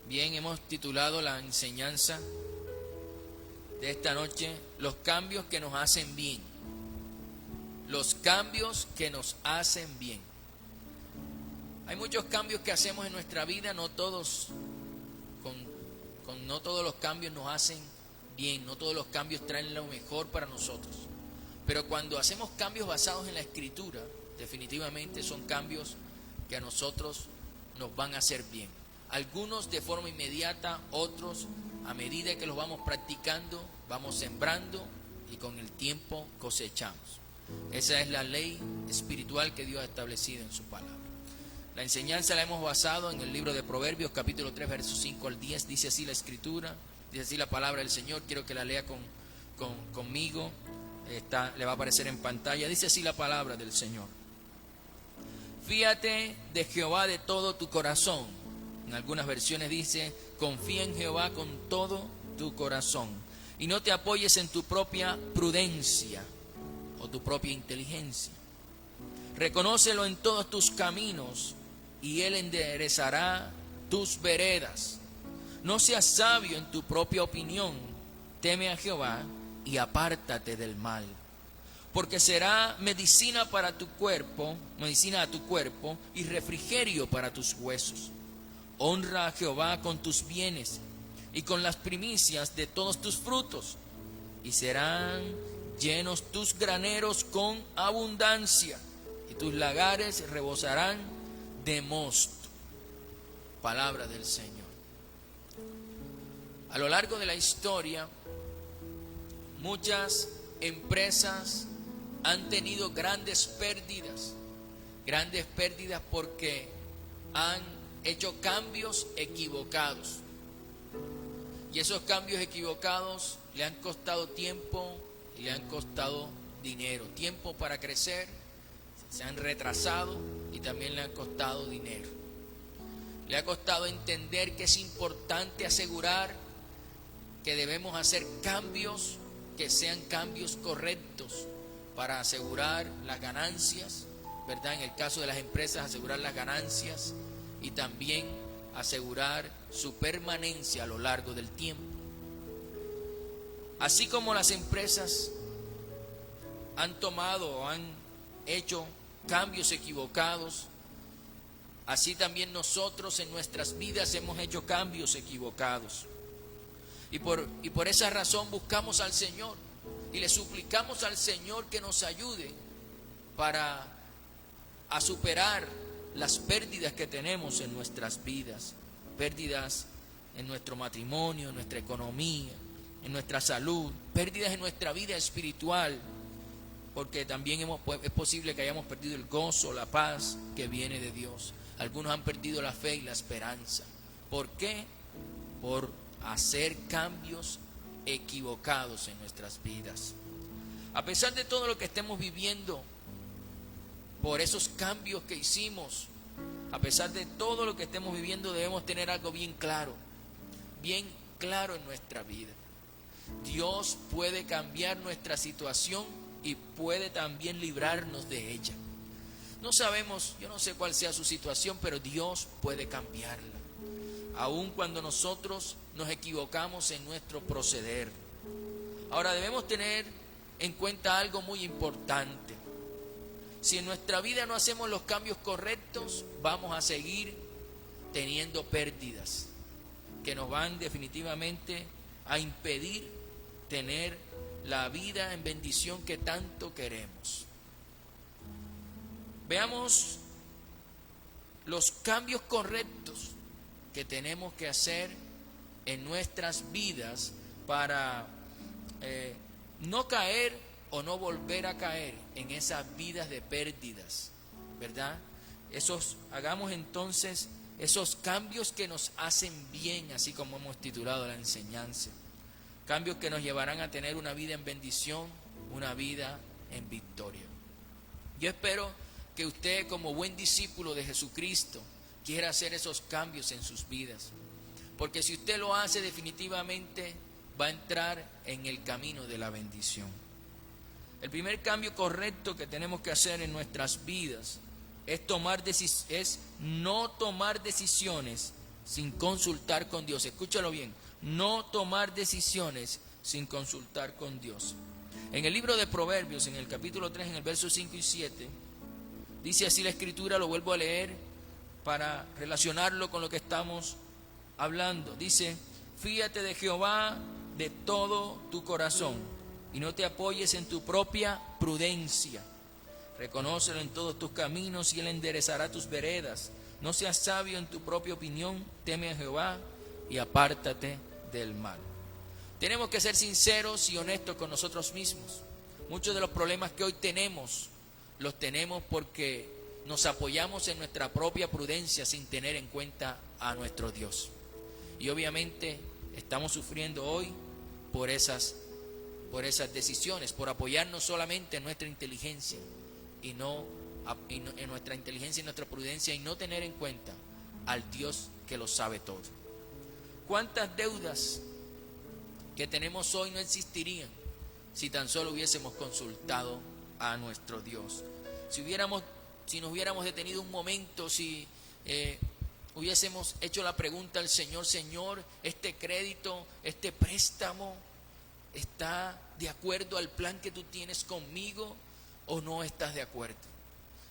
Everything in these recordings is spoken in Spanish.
Bien, hemos titulado la enseñanza de esta noche, los cambios que nos hacen bien. Los cambios que nos hacen bien. Hay muchos cambios que hacemos en nuestra vida, no todos los cambios nos hacen bien, no todos los cambios traen lo mejor para nosotros. Pero cuando hacemos cambios basados en la Escritura, definitivamente son cambios que a nosotros nos van a hacer bien. Algunos de forma inmediata, otros a medida que los vamos practicando, vamos sembrando y con el tiempo cosechamos. Esa es la ley espiritual que Dios ha establecido en su palabra. La enseñanza la hemos basado en el libro de Proverbios, capítulo 3, versos 5 al 10. Dice así la Escritura, dice así la palabra del Señor. Quiero que la lea conmigo. Le va a aparecer en pantalla. Dice así la palabra del Señor. Fíate de Jehová de todo tu corazón. En algunas versiones dice, confía en Jehová con todo tu corazón. Y no te apoyes en tu propia prudencia o tu propia inteligencia. Reconócelo en todos tus caminos y Él enderezará tus veredas. No seas sabio en tu propia opinión. Teme a Jehová y apártate del mal. Porque será medicina para tu cuerpo, medicina a tu cuerpo y refrigerio para tus huesos. Honra a Jehová con tus bienes y con las primicias de todos tus frutos, y serán llenos tus graneros con abundancia, y tus lagares rebosarán de mosto. Palabra del Señor. A lo largo de la historia, muchas empresas han tenido grandes pérdidas porque han hecho cambios equivocados. Y esos cambios equivocados le han costado tiempo y le han costado dinero. Tiempo para crecer, se han retrasado y también le han costado dinero. Le ha costado entender que es importante asegurar que debemos hacer cambios que sean cambios correctos para asegurar las ganancias, ¿verdad? En el caso de las empresas, asegurar las ganancias y también asegurar su permanencia a lo largo del tiempo. Así como las empresas han tomado o han hecho cambios equivocados, así también nosotros en nuestras vidas hemos hecho cambios equivocados. Y por esa razón buscamos al Señor y le suplicamos al Señor que nos ayude a superar las pérdidas que tenemos en nuestras vidas, pérdidas en nuestro matrimonio, en nuestra economía, en nuestra salud, pérdidas en nuestra vida espiritual, porque también es posible que hayamos perdido el gozo, la paz que viene de Dios. Algunos han perdido la fe y la esperanza. ¿Por qué? Por hacer cambios equivocados en nuestras vidas. A pesar de todo lo que estemos viviendo, por esos cambios que hicimos, a pesar de todo lo que estemos viviendo, debemos tener algo bien claro en nuestra vida. Dios puede cambiar nuestra situación y puede también librarnos de ella. No sabemos, yo no sé cuál sea su situación, pero Dios puede cambiarla. Aun cuando nosotros nos equivocamos en nuestro proceder. Ahora debemos tener en cuenta algo muy importante. Si en nuestra vida no hacemos los cambios correctos, vamos a seguir teniendo pérdidas que nos van definitivamente a impedir tener la vida en bendición que tanto queremos. Veamos los cambios correctos que tenemos que hacer en nuestras vidas para no caer o no volver a caer en esas vidas de pérdidas, ¿verdad? Hagamos entonces esos cambios que nos hacen bien, así como hemos titulado la enseñanza. Cambios que nos llevarán a tener una vida en bendición, una vida en victoria. Yo espero que usted, como buen discípulo de Jesucristo, quiera hacer esos cambios en sus vidas. Porque si usted lo hace, definitivamente va a entrar en el camino de la bendición. El primer cambio correcto que tenemos que hacer en nuestras vidas es no tomar decisiones sin consultar con Dios. Escúchalo bien, no tomar decisiones sin consultar con Dios. En el libro de Proverbios, en el capítulo 3, en el verso 5 y 7, dice así la Escritura, lo vuelvo a leer para relacionarlo con lo que estamos hablando. Dice, fíate de Jehová de todo tu corazón y no te apoyes en tu propia prudencia. Reconócelo en todos tus caminos y Él enderezará tus veredas. No seas sabio en tu propia opinión, teme a Jehová y apártate del mal. Tenemos que ser sinceros y honestos con nosotros mismos. Muchos de los problemas que hoy tenemos, los tenemos porque nos apoyamos en nuestra propia prudencia sin tener en cuenta a nuestro Dios. Y obviamente estamos sufriendo hoy por esas decisiones, por apoyarnos solamente en nuestra inteligencia y no en nuestra inteligencia y nuestra prudencia y no tener en cuenta al Dios que lo sabe todo. ¿Cuántas deudas que tenemos hoy no existirían si tan solo hubiésemos consultado a nuestro Dios? Si nos hubiéramos detenido un momento, si hubiésemos hecho la pregunta al Señor, Señor, este crédito, este préstamo, ¿está de acuerdo al plan que tú tienes conmigo o no estás de acuerdo?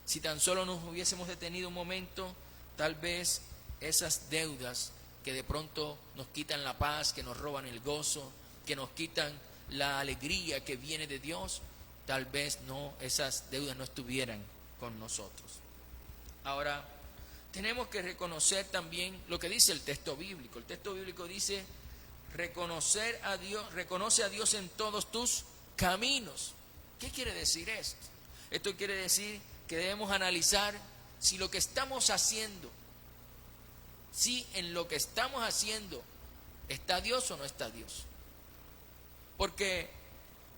Si tan solo nos hubiésemos detenido un momento, tal vez esas deudas que de pronto nos quitan la paz, que nos roban el gozo, que nos quitan la alegría que viene de Dios, tal vez esas deudas no estuvieran con nosotros. Ahora, tenemos que reconocer también lo que dice el texto bíblico. El texto bíblico dice, reconoce a Dios en todos tus caminos. ¿Qué quiere decir esto? Esto quiere decir que debemos analizar si lo que estamos haciendo, si en lo que estamos haciendo está Dios o no está Dios. Porque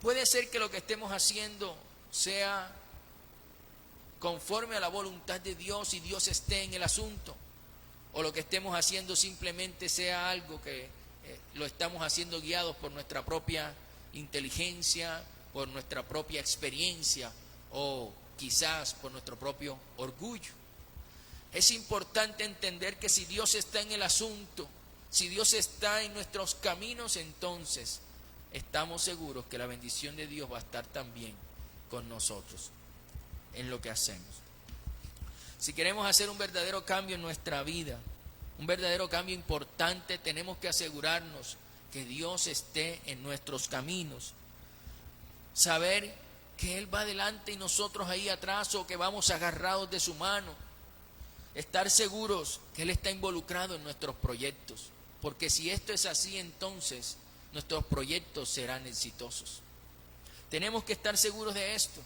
puede ser que lo que estemos haciendo sea conforme a la voluntad de Dios y Dios esté en el asunto, o lo que estemos haciendo simplemente sea algo que lo estamos haciendo guiados por nuestra propia inteligencia, por nuestra propia experiencia o quizás por nuestro propio orgullo. Es importante entender que si Dios está en el asunto, si Dios está en nuestros caminos, entonces estamos seguros que la bendición de Dios va a estar también con nosotros en lo que hacemos. Si queremos hacer un verdadero cambio en nuestra vida, un verdadero cambio importante, tenemos que asegurarnos que Dios esté en nuestros caminos. Saber que Él va adelante y nosotros ahí atrás, o que vamos agarrados de su mano. Estar seguros que Él está involucrado en nuestros proyectos. Porque si esto es así, entonces nuestros proyectos serán exitosos. Tenemos que estar seguros de esto.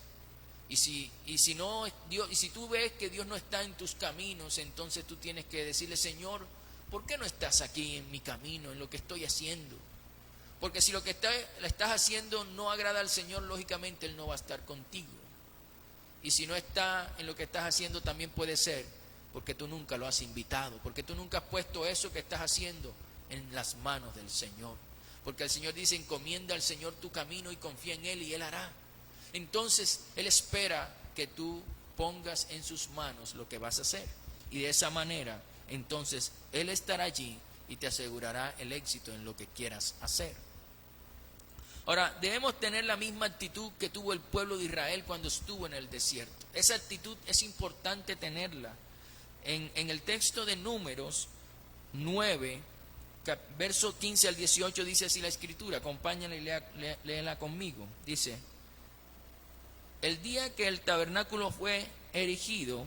Y si tú ves que Dios no está en tus caminos, entonces tú tienes que decirle, Señor, ¿por qué no estás aquí en mi camino, en lo que estoy haciendo? Porque si lo que estás haciendo no agrada al Señor, lógicamente Él no va a estar contigo. Y si no está en lo que estás haciendo, también puede ser porque tú nunca lo has invitado, porque tú nunca has puesto eso que estás haciendo en las manos del Señor. Porque el Señor dice, encomienda al Señor tu camino y confía en Él y Él hará. Entonces Él espera que tú pongas en sus manos lo que vas a hacer. Y de esa manera, entonces Él estará allí y te asegurará el éxito en lo que quieras hacer. Ahora, debemos tener la misma actitud que tuvo el pueblo de Israel cuando estuvo en el desierto. Esa actitud es importante tenerla. En el texto de Números 9, verso 15 al 18, dice así la Escritura. Acompáñala y léela conmigo. Dice, el día que el tabernáculo fue erigido,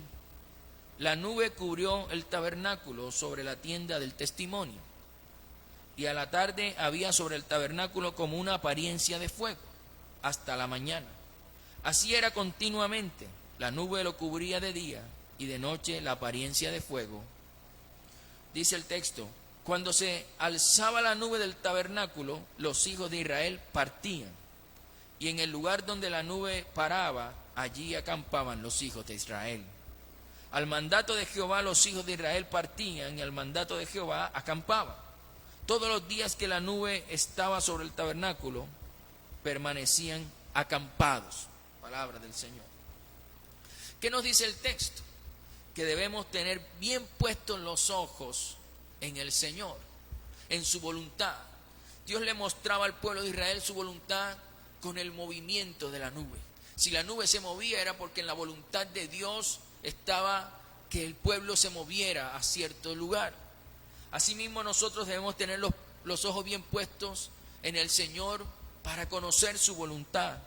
la nube cubrió el tabernáculo sobre la tienda del testimonio. Y a la tarde había sobre el tabernáculo como una apariencia de fuego, hasta la mañana. Así era continuamente. La nube lo cubría de día y de noche la apariencia de fuego. Dice el texto, cuando se alzaba la nube del tabernáculo, los hijos de Israel partían. Y en el lugar donde la nube paraba, allí acampaban los hijos de Israel. Al mandato de Jehová los hijos de Israel partían y al mandato de Jehová acampaban. Todos los días que la nube estaba sobre el tabernáculo, permanecían acampados. Palabra del Señor. ¿Qué nos dice el texto? Que debemos tener bien puestos los ojos en el Señor, en su voluntad. Dios le mostraba al pueblo de Israel su voluntad con el movimiento de la nube. Si la nube se movía era porque en la voluntad de Dios estaba que el pueblo se moviera a cierto lugar. Asimismo nosotros debemos tener los ojos bien puestos en el Señor para conocer su voluntad.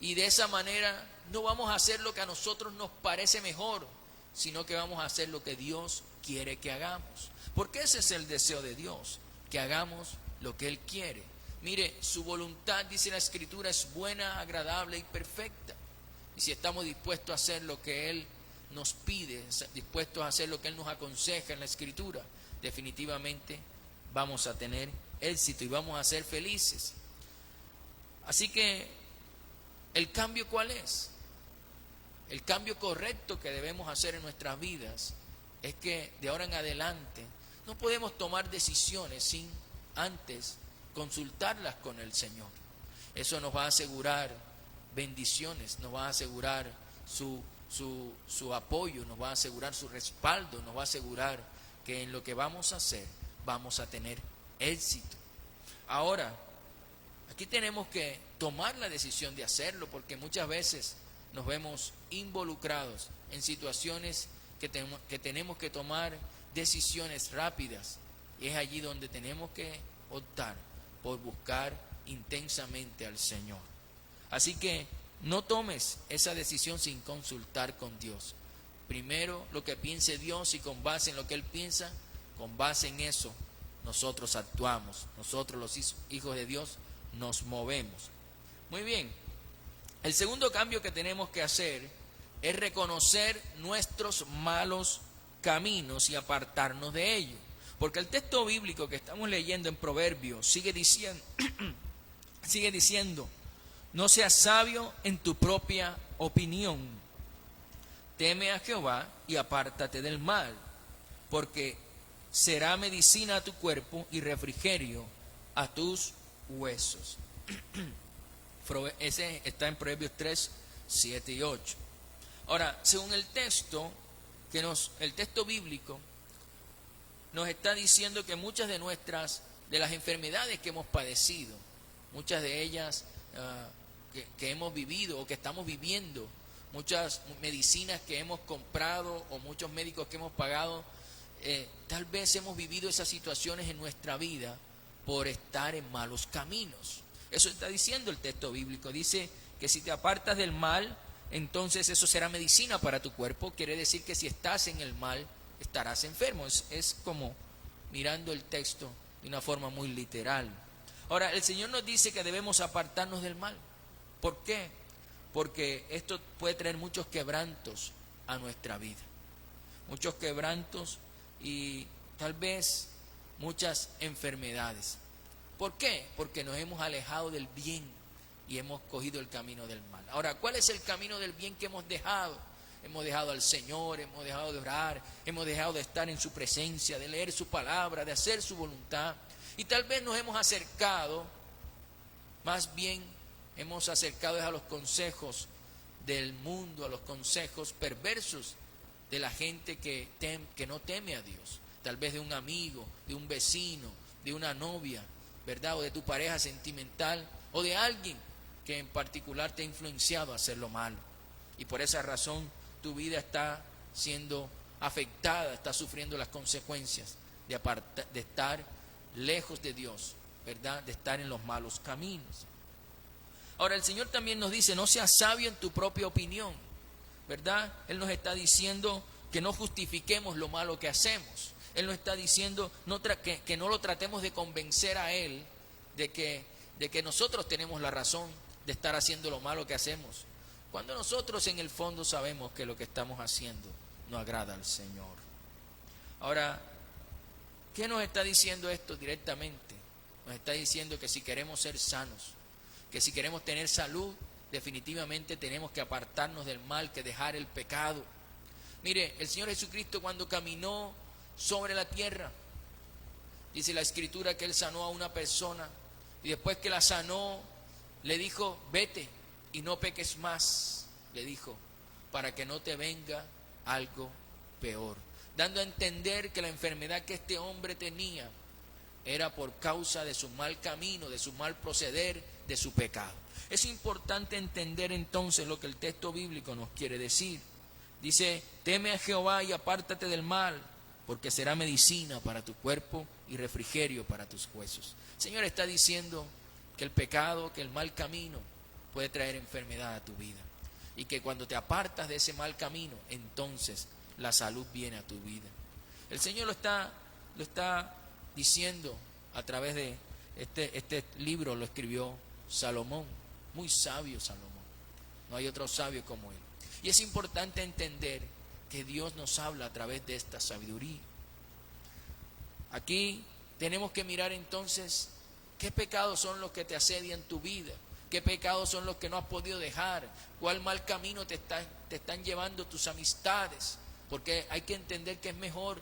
Y de esa manera no vamos a hacer lo que a nosotros nos parece mejor, sino que vamos a hacer lo que Dios quiere que hagamos. Porque ese es el deseo de Dios, que hagamos lo que Él quiere. Mire, su voluntad, dice la Escritura, es buena, agradable y perfecta. Y si estamos dispuestos a hacer lo que Él nos pide, dispuestos a hacer lo que Él nos aconseja en la Escritura, definitivamente vamos a tener éxito y vamos a ser felices. Así que, ¿el cambio cuál es? El cambio correcto que debemos hacer en nuestras vidas es que de ahora en adelante no podemos tomar decisiones sin antes consultarlas con el Señor. Eso nos va a asegurar bendiciones, nos va a asegurar su apoyo, nos va a asegurar su respaldo, nos va a asegurar que en lo que vamos a hacer vamos a tener éxito. Ahora, aquí tenemos que tomar la decisión de hacerlo, porque muchas veces nos vemos involucrados en situaciones que tenemos que tomar decisiones rápidas, y es allí donde tenemos que optar por buscar intensamente al Señor. Así que no tomes esa decisión sin consultar con Dios. Primero lo que piense Dios, y con base en lo que Él piensa, con base en eso nosotros actuamos, nosotros los hijos de Dios nos movemos. Muy bien, el segundo cambio que tenemos que hacer es reconocer nuestros malos caminos y apartarnos de ellos. Porque el texto bíblico que estamos leyendo en Proverbios sigue diciendo, no seas sabio en tu propia opinión, teme a Jehová y apártate del mal, porque será medicina a tu cuerpo y refrigerio a tus huesos. Ese está en Proverbios 3, 7 y 8. Ahora, según el texto bíblico nos está diciendo que muchas de las enfermedades que hemos padecido, muchas de ellas que hemos vivido o que estamos viviendo, muchas medicinas que hemos comprado o muchos médicos que hemos pagado, tal vez hemos vivido esas situaciones en nuestra vida por estar en malos caminos. Eso está diciendo el texto bíblico. Dice que si te apartas del mal, entonces eso será medicina para tu cuerpo. Quiere decir que si estás en el mal, estarás enfermo. Es como mirando el texto de una forma muy literal. Ahora, el Señor nos dice que debemos apartarnos del mal. ¿Por qué? Porque esto puede traer muchos quebrantos a nuestra vida. Muchos quebrantos y tal vez muchas enfermedades. ¿Por qué? Porque nos hemos alejado del bien y hemos cogido el camino del mal. Ahora, ¿cuál es el camino del bien que hemos dejado? Hemos dejado al Señor, hemos dejado de orar, hemos dejado de estar en su presencia, de leer su palabra, de hacer su voluntad. Y tal vez nos hemos acercado, más bien hemos acercado a los consejos del mundo, a los consejos perversos de la gente que no teme a Dios. Tal vez de un amigo, de un vecino, de una novia, ¿verdad? O de tu pareja sentimental, o de alguien que en particular te ha influenciado a hacer lo malo. Y por esa razón tu vida está siendo afectada, está sufriendo las consecuencias de estar lejos de Dios, ¿verdad? De estar en los malos caminos. Ahora, el Señor también nos dice, no seas sabio en tu propia opinión, ¿verdad? Él nos está diciendo que no justifiquemos lo malo que hacemos. Él nos está diciendo que no lo tratemos de convencer a Él de que nosotros tenemos la razón de estar haciendo lo malo que hacemos, cuando nosotros en el fondo sabemos que lo que estamos haciendo no agrada al Señor. Ahora, ¿qué nos está diciendo esto directamente? Nos está diciendo que si queremos ser sanos, que si queremos tener salud, definitivamente tenemos que apartarnos del mal, que dejar el pecado. Mire, el Señor Jesucristo cuando caminó sobre la tierra, dice la Escritura que Él sanó a una persona, y después que la sanó, le dijo, vete y no peques más, le dijo, para que no te venga algo peor. dando a entender que la enfermedad que este hombre tenía era por causa de su mal camino, de su mal proceder, de su pecado. Es importante entender entonces lo que el texto bíblico nos quiere decir. Dice, teme a Jehová y apártate del mal, porque será medicina para tu cuerpo y refrigerio para tus huesos. El Señor está diciendo que el pecado, que el mal camino puede traer enfermedad a tu vida. Y que cuando te apartas de ese mal camino, entonces la salud viene a tu vida. El Señor lo está diciendo a través de este libro, lo escribió Salomón, muy sabio Salomón. No hay otro sabio como él. Y es importante entender que Dios nos habla a través de esta sabiduría. Aquí tenemos que mirar entonces qué pecados son los que te asedian tu vida, qué pecados son los que no has podido dejar, cuál mal camino te están llevando tus amistades, porque hay que entender que es mejor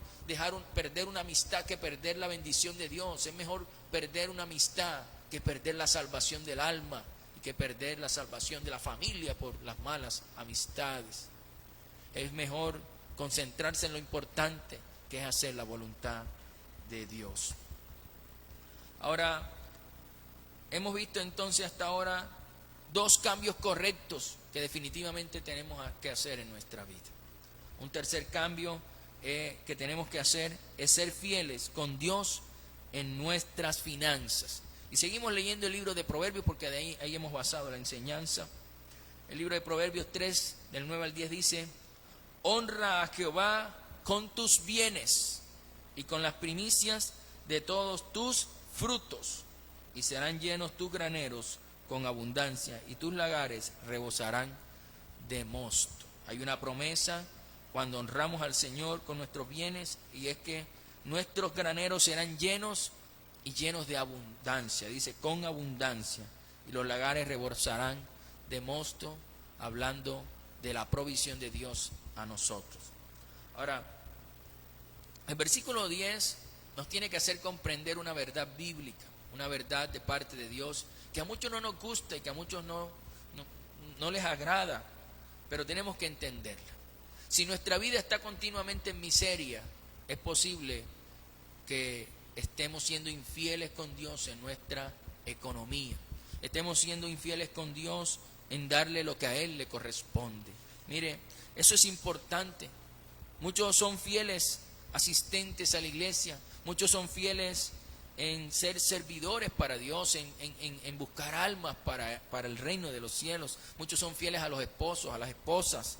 perder una amistad que perder la bendición de Dios. Es mejor perder una amistad que perder la salvación del alma y que perder la salvación de la familia por las malas amistades. Es mejor concentrarse en lo importante, que es hacer la voluntad de Dios. Ahora, hemos visto entonces hasta ahora 2 cambios correctos que definitivamente tenemos que hacer en nuestra vida. Un tercer cambio que tenemos que hacer es ser fieles con Dios en nuestras finanzas. Y seguimos leyendo el libro de Proverbios, porque de ahí hemos basado la enseñanza. El libro de Proverbios 3, del 9 al 10 dice: honra a Jehová con tus bienes y con las primicias de todos tus frutos, y serán llenos tus graneros con abundancia, y tus lagares rebosarán de mosto. Hay una promesa cuando honramos al Señor con nuestros bienes, y es que nuestros graneros serán llenos y llenos de abundancia. Dice con abundancia, y los lagares rebosarán de mosto, hablando de la provisión de Dios a nosotros. Ahora, el versículo 10 nos tiene que hacer comprender una verdad bíblica, una verdad de parte de Dios, que a muchos no nos gusta y que a muchos no les agrada, pero tenemos que entenderla. Si nuestra vida está continuamente en miseria, es posible que estemos siendo infieles con Dios en nuestra economía, estemos siendo infieles con Dios en darle lo que a Él le corresponde. Mire, eso es importante. Muchos son fieles asistentes a la iglesia, muchos son fieles en ser servidores para Dios, en buscar almas para el reino de los cielos. Muchos son fieles a los esposos, a las esposas.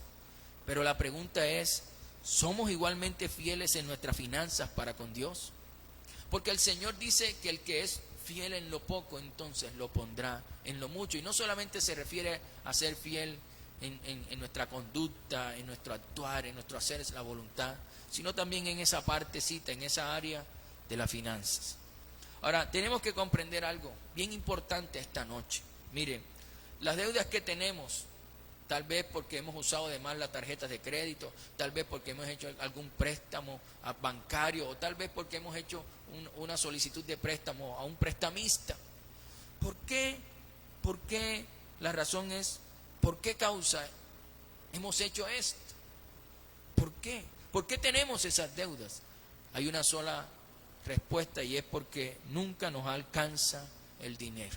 Pero la pregunta es, ¿somos igualmente fieles en nuestras finanzas para con Dios? Porque el Señor dice que el que es fiel en lo poco, entonces lo pondrá en lo mucho. Y no solamente se refiere a ser fiel en nuestra conducta, en nuestro actuar, en nuestro hacer la voluntad, sino también en esa partecita, en esa área de las finanzas. Ahora, tenemos que comprender algo bien importante esta noche. Miren, las deudas que tenemos, tal vez porque hemos usado de más las tarjetas de crédito, tal vez porque hemos hecho algún préstamo bancario, o tal vez porque hemos hecho una solicitud de préstamo a un prestamista. ¿Por qué? ¿Por qué? La razón es, ¿por qué causa hemos hecho esto? ¿Por qué? ¿Por qué tenemos esas deudas? Hay una sola respuesta, y es porque nunca nos alcanza el dinero.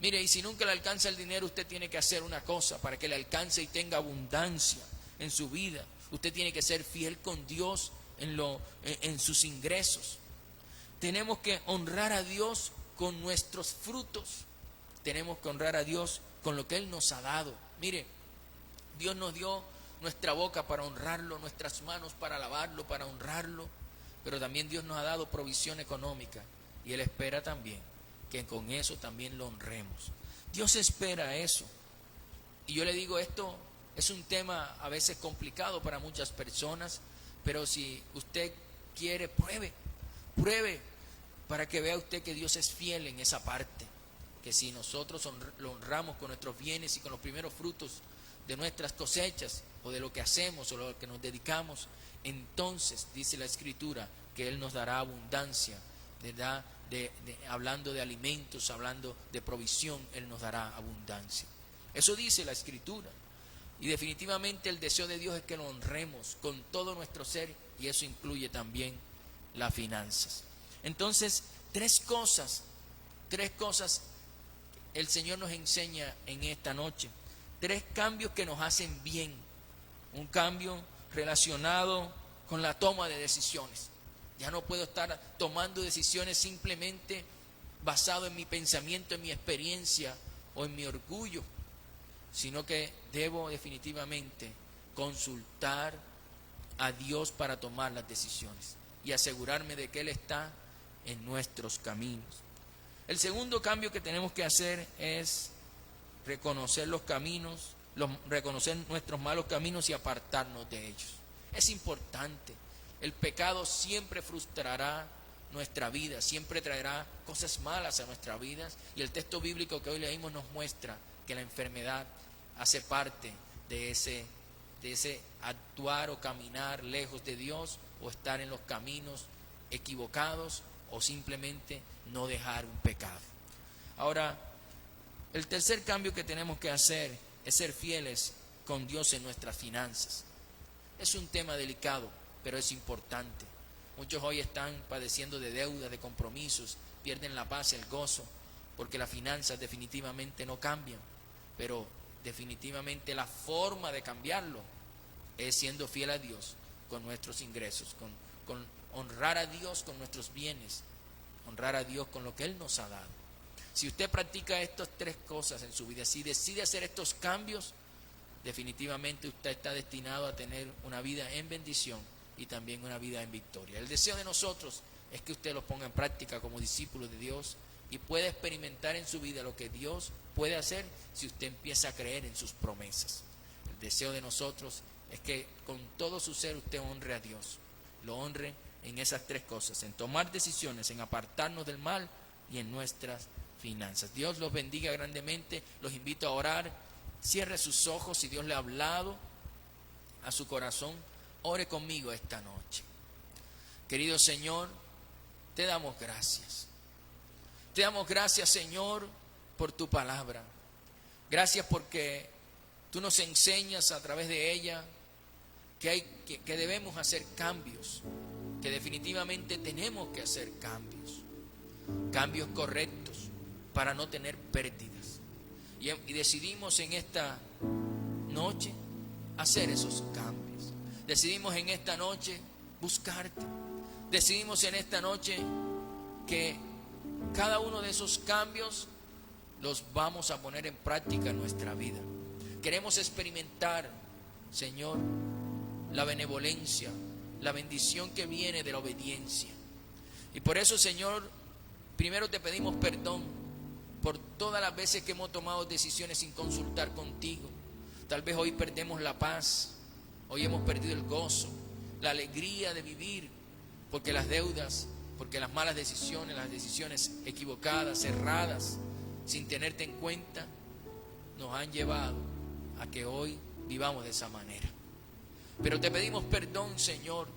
Mire, y si nunca le alcanza el dinero, usted tiene que hacer una cosa para que le alcance y tenga abundancia en su vida. Usted tiene que ser fiel con Dios en sus ingresos. Tenemos que honrar a Dios con nuestros frutos. Tenemos que honrar a Dios con lo que Él nos ha dado. Mire, Dios nos dio nuestra boca para honrarlo, nuestras manos para alabarlo, para honrarlo, pero también Dios nos ha dado provisión económica, y Él espera también que con eso también lo honremos. Dios espera eso. Y yo le digo, esto es un tema a veces complicado para muchas personas, pero si usted quiere, pruebe para que vea usted que Dios es fiel en esa parte, que si nosotros lo honramos con nuestros bienes y con los primeros frutos de nuestras cosechas, o de lo que hacemos, o lo que nos dedicamos, entonces dice la Escritura que Él nos dará abundancia, ¿verdad? Hablando de alimentos, hablando de provisión, Él nos dará abundancia. Eso dice la Escritura. Y definitivamente el deseo de Dios es que lo honremos con todo nuestro ser, y eso incluye también las finanzas. Entonces, tres cosas el Señor nos enseña en esta noche. Tres cambios que nos hacen bien. Un cambio relacionado con la toma de decisiones. Ya no puedo estar tomando decisiones simplemente basado en mi pensamiento, en mi experiencia o en mi orgullo, sino que debo definitivamente consultar a Dios para tomar las decisiones y asegurarme de que Él está en nuestros caminos. El segundo cambio que tenemos que hacer es reconocer los caminos, reconocer nuestros malos caminos y apartarnos de ellos. Es importante. El pecado siempre frustrará nuestra vida, siempre traerá cosas malas a nuestras vidas, y el texto bíblico que hoy leímos nos muestra que la enfermedad hace parte de ese actuar o caminar lejos de Dios, o estar en los caminos equivocados, o simplemente no dejar un pecado. Ahora, el tercer cambio que tenemos que hacer es ser fieles con Dios en nuestras finanzas. Es un tema delicado, pero es importante. Muchos hoy están padeciendo de deudas, de compromisos, pierden la paz, el gozo, porque las finanzas definitivamente no cambian. Pero definitivamente la forma de cambiarlo es siendo fiel a Dios con nuestros ingresos, con honrar a Dios con nuestros bienes, honrar a Dios con lo que Él nos ha dado. Si usted practica estas tres cosas en su vida, si decide hacer estos cambios, definitivamente usted está destinado a tener una vida en bendición y también una vida en victoria. El deseo de nosotros es que usted los ponga en práctica como discípulo de Dios y pueda experimentar en su vida lo que Dios puede hacer si usted empieza a creer en sus promesas. El deseo de nosotros es que con todo su ser usted honre a Dios, lo honre en esas tres cosas, en tomar decisiones, en apartarnos del mal y en nuestras finanzas. Dios los bendiga grandemente. Los invito a orar. Cierre sus ojos. Si Dios le ha hablado a su corazón, ore conmigo esta noche. Querido Señor, te damos gracias. Te damos gracias, Señor, por tu palabra. Gracias porque tú nos enseñas a través de ella que debemos hacer cambios, que definitivamente tenemos que hacer cambios correctos para no tener pérdidas. Y decidimos en esta noche hacer esos cambios. Decidimos en esta noche buscarte. Decidimos en esta noche que cada uno de esos cambios los vamos a poner en práctica en nuestra vida. Queremos experimentar, Señor, la benevolencia, la bendición que viene de la obediencia. Y por eso, Señor, primero te pedimos perdón por todas las veces que hemos tomado decisiones sin consultar contigo. Tal vez hoy perdemos la paz, hoy hemos perdido el gozo, la alegría de vivir, porque las deudas, porque las malas decisiones, las decisiones equivocadas, erradas, sin tenerte en cuenta, nos han llevado a que hoy vivamos de esa manera. Pero te pedimos perdón, Señor.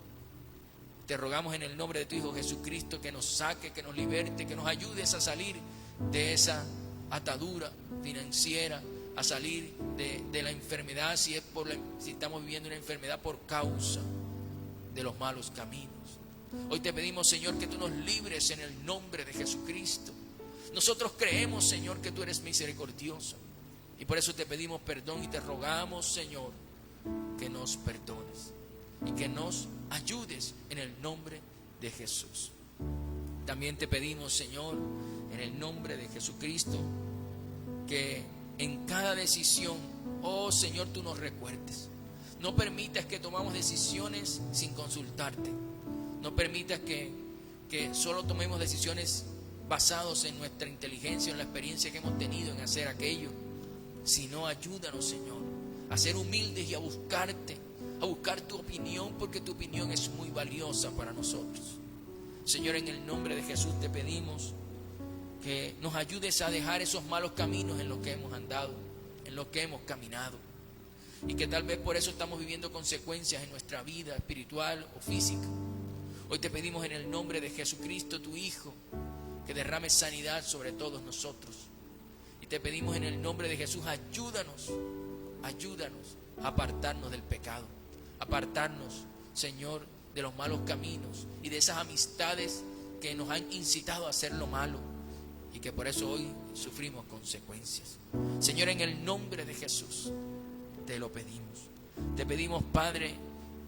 Te rogamos en el nombre de tu Hijo Jesucristo que nos saque, que nos liberte, que nos ayudes a salir de esa atadura financiera, a salir de la enfermedad, si estamos viviendo una enfermedad por causa de los malos caminos. Hoy te pedimos, Señor, que tú nos libres en el nombre de Jesucristo. Nosotros creemos, Señor, que tú eres misericordioso, y por eso te pedimos perdón y te rogamos, Señor, que nos perdones y que nos ayudes en el nombre de Jesús. También te pedimos, Señor, en el nombre de Jesucristo, que en cada decisión, oh Señor, tú nos recuerdes. No permitas que tomamos decisiones sin consultarte. No permitas que solo tomemos decisiones basados en nuestra inteligencia, en la experiencia que hemos tenido en hacer aquello, sino ayúdanos, Señor, a ser humildes y a buscarte, a buscar tu opinión, porque tu opinión es muy valiosa para nosotros. Señor, en el nombre de Jesús te pedimos que nos ayudes a dejar esos malos caminos en los que hemos andado, en los que hemos caminado, y que tal vez por eso estamos viviendo consecuencias en nuestra vida espiritual o física. Hoy te pedimos en el nombre de Jesucristo, tu Hijo, que derrame sanidad sobre todos nosotros. Y te pedimos en el nombre de Jesús, ayúdanos a apartarnos del pecado, apartarnos, Señor, de los malos caminos y de esas amistades que nos han incitado a hacer lo malo y que por eso hoy sufrimos consecuencias. Señor, en el nombre de Jesús te lo pedimos. Te pedimos, Padre,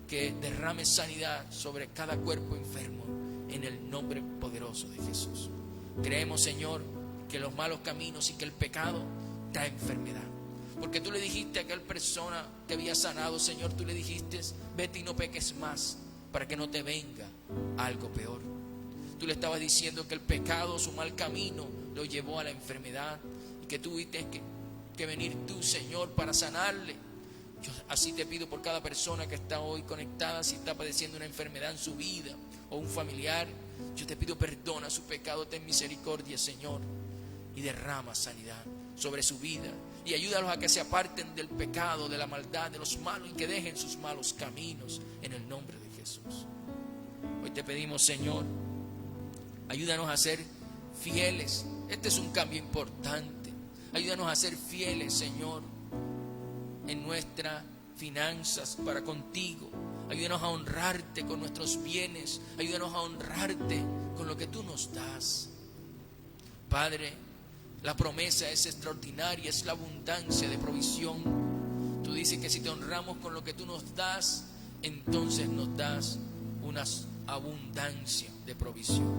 que derrames sanidad sobre cada cuerpo enfermo en el nombre poderoso de Jesús. Creemos, Señor, que los malos caminos y que el pecado trae enfermedad. Porque tú le dijiste a aquella persona que había sanado, Señor, tú le dijiste, vete y no peques más para que no te venga algo peor. Tú le estabas diciendo que el pecado, su mal camino, lo llevó a la enfermedad y que tuviste que venir tú, Señor, para sanarle. Yo así te pido por cada persona que está hoy conectada, si está padeciendo una enfermedad en su vida o un familiar, yo te pido perdona su pecado, ten misericordia, Señor, y derrama sanidad sobre su vida y ayúdalos a que se aparten del pecado, de la maldad, de los malos y que dejen sus malos caminos en el nombre de Jesús. Hoy te pedimos, Señor, ayúdanos a ser fieles. Este es un cambio importante. Ayúdanos a ser fieles, Señor, en nuestras finanzas para contigo. Ayúdanos a honrarte con nuestros bienes. Ayúdanos a honrarte con lo que tú nos das. Padre, la promesa es extraordinaria, es la abundancia de provisión. Tú dices que si te honramos con lo que tú nos das, entonces nos das una abundancia de provisión.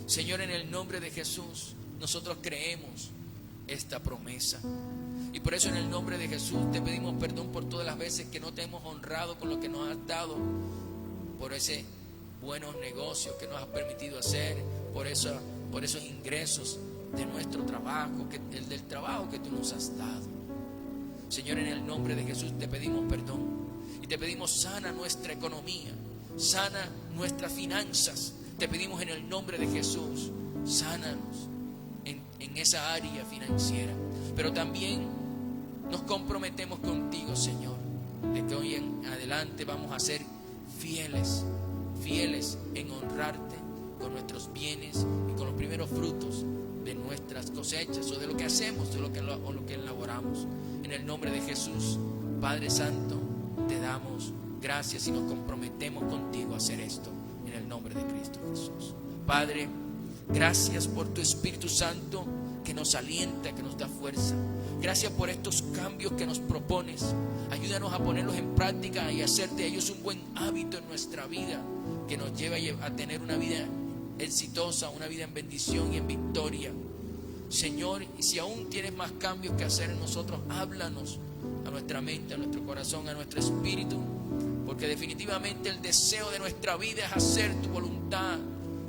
Señor, en el nombre de Jesús, nosotros creemos esta promesa. Y por eso en el nombre de Jesús te pedimos perdón por todas las veces que no te hemos honrado con lo que nos has dado, por ese buenos negocios que nos has permitido hacer, por esos ingresos de nuestro trabajo, del trabajo que tú nos has dado. Señor, en el nombre de Jesús te pedimos perdón y te pedimos sana nuestra economía, sana nuestras finanzas. Te pedimos en el nombre de Jesús, sánanos en esa área financiera. Pero también nos comprometemos contigo, Señor, de que hoy en adelante vamos a ser fieles en honrarte con nuestros bienes y con los primeros frutos de nuestras cosechas o de lo que hacemos, lo que elaboramos. En el nombre de Jesús, Padre Santo, te damos gracias y nos comprometemos contigo a hacer esto en el nombre de Cristo Jesús. Padre, gracias por tu Espíritu Santo que nos alienta, que nos da fuerza. Gracias por estos cambios que nos propones. Ayúdanos a ponerlos en práctica y hacer de ellos un buen hábito en nuestra vida que nos lleve a tener una vida exitosa, una vida en bendición y en victoria. Señor, y si aún tienes más cambios que hacer en nosotros, háblanos a nuestra mente, a nuestro corazón, a nuestro espíritu, porque definitivamente el deseo de nuestra vida es hacer tu voluntad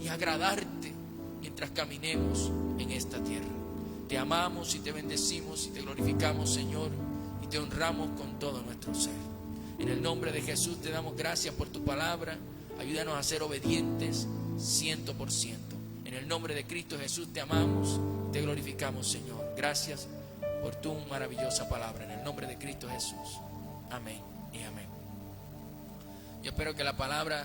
y agradarte mientras caminemos en esta tierra. Te amamos y te bendecimos y te glorificamos, Señor, y te honramos con todo nuestro ser. En el nombre de Jesús te damos gracias por tu palabra. Ayúdanos a ser obedientes 100%. En el nombre de Cristo Jesús te amamos, te glorificamos, Señor. Gracias por tu maravillosa palabra. En el nombre de Cristo Jesús. Amén y amén. Yo espero que la palabra